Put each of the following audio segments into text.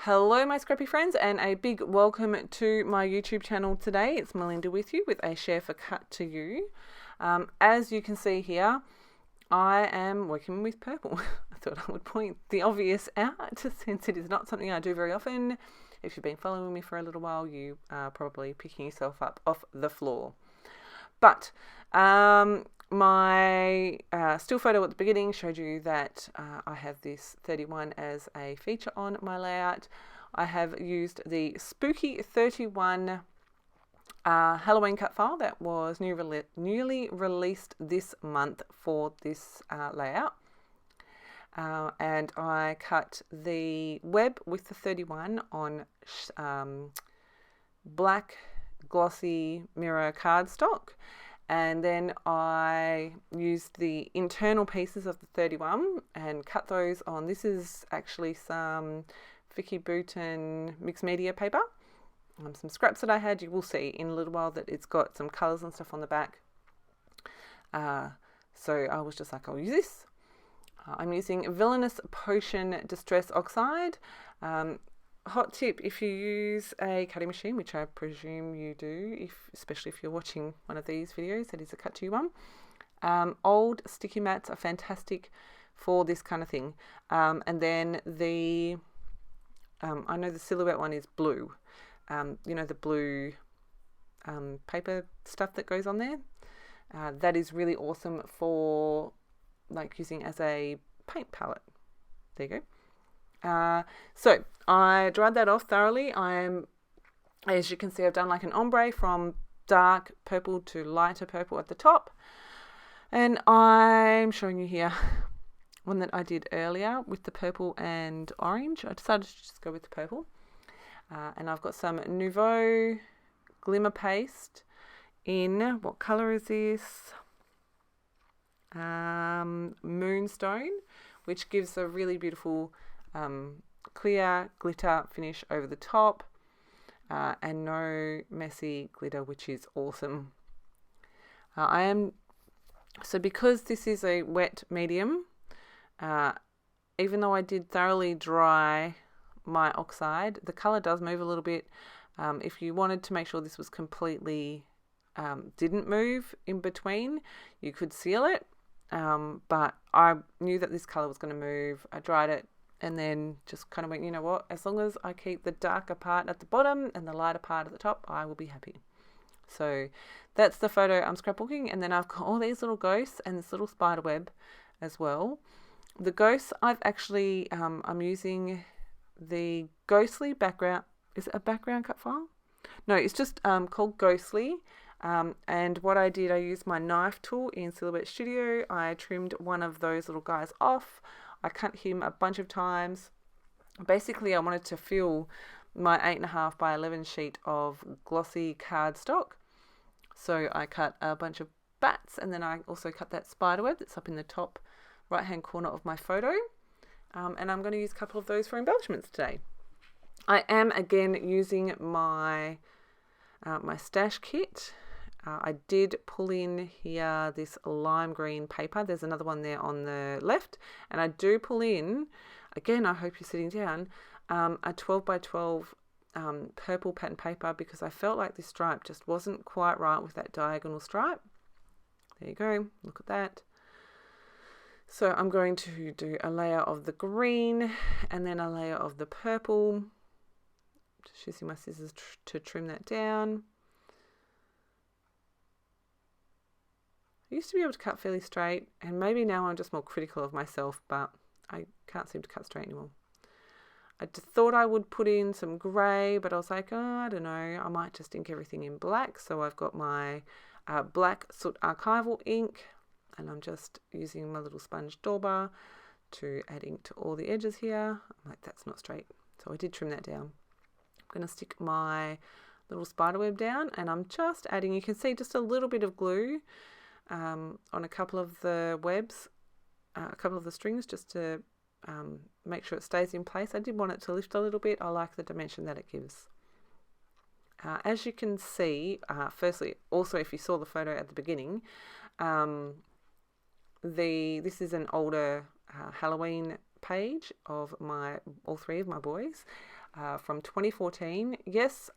Hello my scrappy friends, and a big welcome to my YouTube channel today. It's Melinda with you with a share for cut to you. As you can see here, I am working with purple. I thought I would point the obvious out since it is not something I do very often. If you've been following me for a little while, you are probably picking yourself up off the floor. But my still photo at the beginning showed you that I have this 31 as a feature on my layout. I have used the Spooky 31 Halloween cut file that was newly released this month for this layout. And I cut the web with the 31 on black glossy mirror cardstock, and then I used the internal pieces of the 31 and cut those on. This is actually some Vicky Bouton mixed media paper, some scraps that I had. You will see in a little while that it's got some colours and stuff on the back. So I was just like, I'll use this. I'm using Villainous Potion Distress Oxide. Hot tip, if you use a cutting machine, which I presume you do, especially if you're watching one of these videos that is a cut to you one, old sticky mats are fantastic for this kind of thing. And then the I know the silhouette one is blue, you know, the blue paper stuff that goes on there. That is really awesome for like using as a paint palette. There you go. So I dried that off thoroughly. As you can see, I've done like an ombre from dark purple to lighter purple at the top. And I'm showing you here one that I did earlier with the purple and orange. I decided to just go with the purple. And I've got some Nouveau Glimmer Paste in, what color is this? Moonstone, which gives a really beautiful clear glitter finish over the top, and no messy glitter, which is awesome. So because this is a wet medium, even though I did thoroughly dry my oxide, the color does move a little bit. If you wanted to make sure this was completely didn't move in between, you could seal it. But I knew that this color was going to move. I dried it and then just kind of went, you know what, as long as I keep the darker part at the bottom and the lighter part at the top, I will be happy. So that's the photo I'm scrapbooking. And then I've got all these little ghosts and this little spider web as well. The ghosts, I've actually, I'm using the Ghostly background. Is it a background cut file? No, it's just called Ghostly. And what I did, I used my knife tool in Silhouette Studio. I trimmed one of those little guys off. I cut him a bunch of times. Basically, I wanted to fill my 8.5 by 11 sheet of glossy cardstock. So I cut a bunch of bats, and then I also cut that spider web that's up in the top right-hand corner of my photo. And I'm going to use a couple of those for embellishments today. I am again using my my stash kit. I did pull in here this lime green paper. There's another one there on the left. And I do pull in, again, I hope you're sitting down, a 12 by 12 purple pattern paper, because I felt like this stripe just wasn't quite right with that diagonal stripe. There you go. Look at that. So I'm going to do a layer of the green and then a layer of the purple. Just using my scissors to trim that down. I used to be able to cut fairly straight, and maybe now I'm just more critical of myself, but I can't seem to cut straight anymore. I just thought I would put in some grey, but I was like, oh, I don't know, I might just ink everything in black. So I've got my black soot archival ink, and I'm just using my little sponge dauber to add ink to all the edges here. I'm like, that's not straight. So I did trim that down. I'm going to stick my little spider web down, and I'm just adding, you can see just a little bit of glue on a couple of the webs, a couple of the strings, just to make sure it stays in place. I did want it to lift a little bit. I like the dimension that it gives. As you can see, firstly, also if you saw the photo at the beginning, this is an older Halloween page of all three of my boys from 2014. Yes,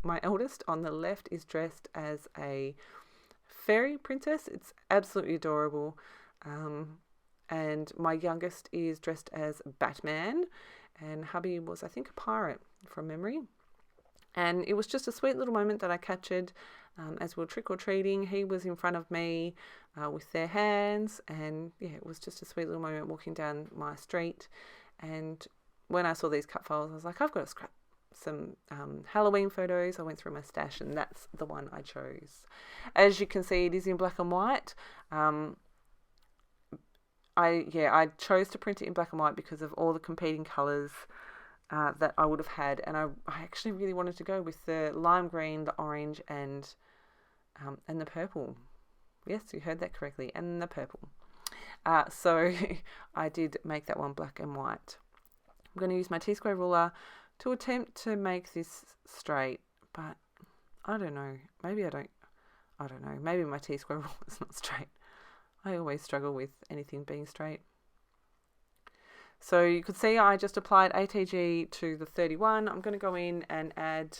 my eldest on the left is dressed as a fairy princess. It's absolutely adorable. And my youngest is dressed as Batman, and hubby was, I think, a pirate from memory. And it was just a sweet little moment that I captured as we were trick-or-treating. He was in front of me with their hands, and yeah, it was just a sweet little moment walking down my street. And when I saw these cut files, I was like, I've got to scrap some Halloween photos. I went through my stash, and that's the one I chose. As you can see, it is in black and white. I chose to print it in black and white because of all the competing colours that I would have had, and I actually really wanted to go with the lime green, the orange, and the purple. Yes, you heard that correctly, and the purple. So I did make that one black and white. I'm going to use my T-square ruler to attempt to make this straight, but I don't know. Maybe I don't know. Maybe my T-square ruler is not straight. I always struggle with anything being straight. So you could see I just applied ATG to the 31. I'm going to go in and add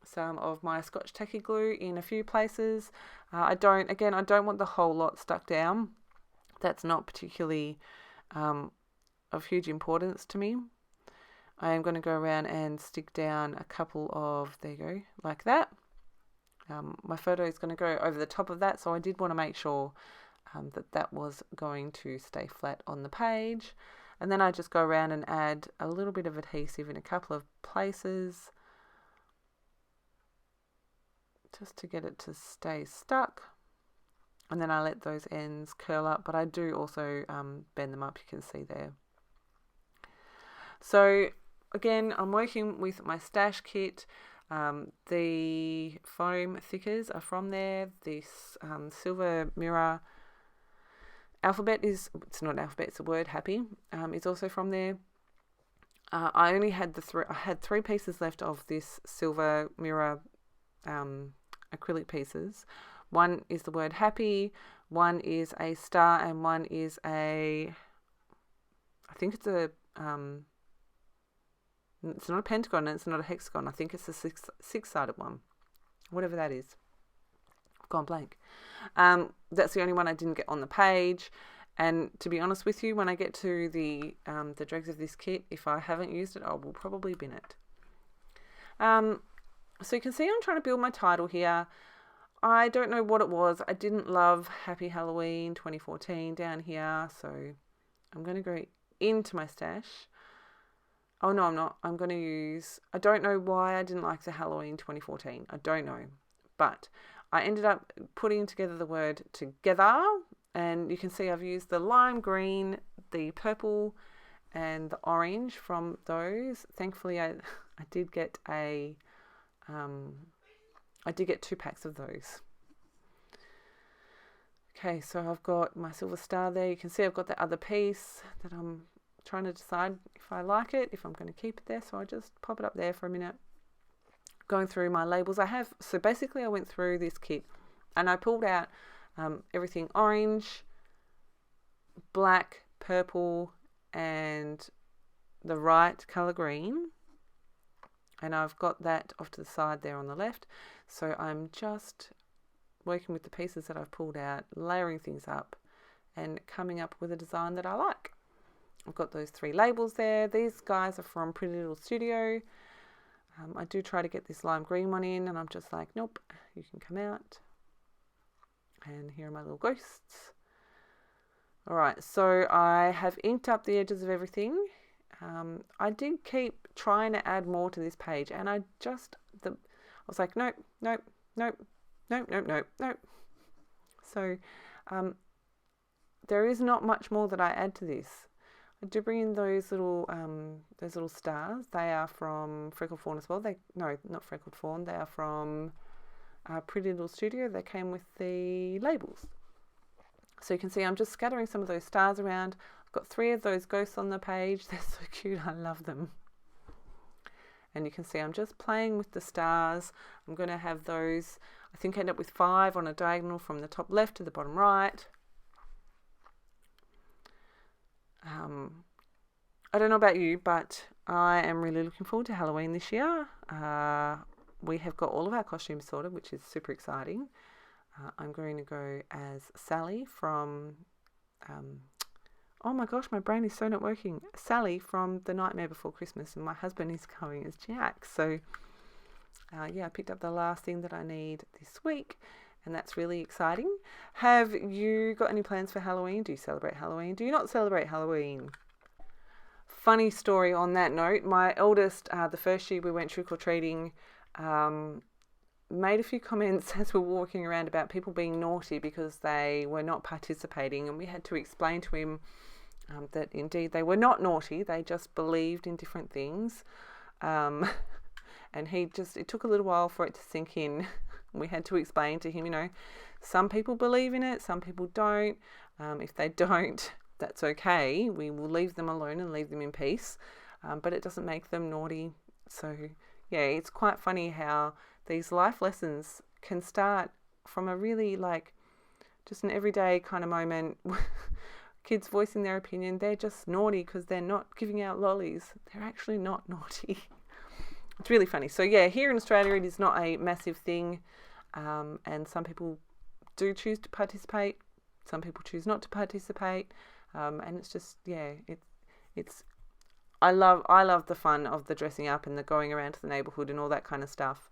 some of my Scotch tacky glue in a few places. I don't want the whole lot stuck down. That's not particularly of huge importance to me. I am going to go around and stick down a couple of, there you go, like that. My photo is going to go over the top of that, so I did want to make sure that was going to stay flat on the page. And then I just go around and add a little bit of adhesive in a couple of places just to get it to stay stuck. And then I let those ends curl up, but I do also bend them up, you can see there. So again, I'm working with my stash kit. The foam thickers are from there. This silver mirror alphabet it's not alphabet, it's a word, happy, is also from there. I only had I had 3 pieces left of this silver mirror acrylic pieces. One is the word happy, one is a star, and one is I think it's a it's not a pentagon and it's not a hexagon. I think it's a six-sided one, whatever that is. I've gone blank. That's the only one I didn't get on the page. And to be honest with you, when I get to the dregs of this kit, if I haven't used it, I will probably bin it. So you can see I'm trying to build my title here. I don't know what it was. I didn't love Happy Halloween 2014 down here, so I'm going to go into my stash. Oh, no, I'm not. I'm going to use... I don't know why I didn't like the Halloween 2014. I don't know. But I ended up putting together the word together. And you can see I've used the lime green, the purple, and the orange from those. Thankfully, I did get I did get 2 packs of those. Okay, so I've got my silver star there. You can see I've got the other piece that I'm trying to decide if I like it, if I'm going to keep it there. So I just pop it up there for a minute. Going through my labels so basically I went through this kit and I pulled out everything orange, black, purple, and the right colour green. And I've got that off to the side there on the left. So I'm just working with the pieces that I've pulled out, layering things up and coming up with a design that I like. I've got those 3 labels there. These guys are from Pretty Little Studio. I do try to get this lime green one in and I'm just like, nope, you can come out. And here are my little ghosts. Alright, so I have inked up the edges of everything. I did keep trying to add more to this page and I was like, nope. So there is not much more that I add to this. I do bring in those little stars. They are from Freckled Fawn as well. No, not Freckled Fawn. They are from Pretty Little Studio. They came with the labels. So you can see I'm just scattering some of those stars around. I've got 3 of those ghosts on the page. They're so cute. I love them. And you can see I'm just playing with the stars. I'm going to have those, I think I end up with 5 on a diagonal from the top left to the bottom right. I don't know about you, but I am really looking forward to Halloween this year. We have got all of our costumes sorted, which is super exciting. I'm going to go as Sally from... oh my gosh, my brain is so not working. Sally from The Nightmare Before Christmas, and my husband is going as Jack. So, I picked up the last thing that I need this week, and that's really exciting. Have you got any plans for Halloween? Do you celebrate Halloween? Do you not celebrate Halloween? Funny story on that note, my eldest, the first year we went trick-or-treating, made a few comments as we were walking around about people being naughty because they were not participating, and we had to explain to him that indeed they were not naughty, they just believed in different things. And it took a little while for it to sink in. We had to explain to him, some people believe in it, some people don't. If they don't, that's okay. We will leave them alone and leave them in peace. But it doesn't make them naughty. So, it's quite funny how these life lessons can start from a really just an everyday kind of moment. Kids voicing their opinion. They're just naughty because they're not giving out lollies. They're actually not naughty. It's really funny. So here in Australia it is not a massive thing, and some people do choose to participate. Some people choose not to participate. And it's just, it's, I love the fun of the dressing up and the going around to the neighbourhood and all that kind of stuff.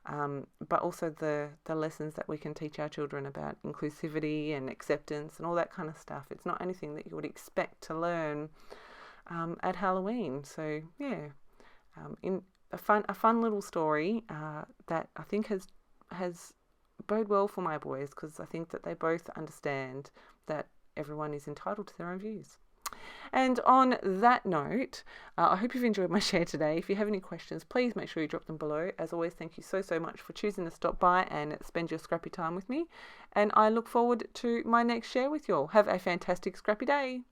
But also the lessons that we can teach our children about inclusivity and acceptance and all that kind of stuff. It's not anything that you would expect to learn at Halloween. So in a fun little story that I think has bode well for my boys, because I think that they both understand that everyone is entitled to their own views. And on that note, I hope you've enjoyed my share today. If you have any questions, please make sure you drop them below. As always, thank you so much for choosing to stop by and spend your scrappy time with me. And I look forward to my next share with you all. Have a fantastic scrappy day.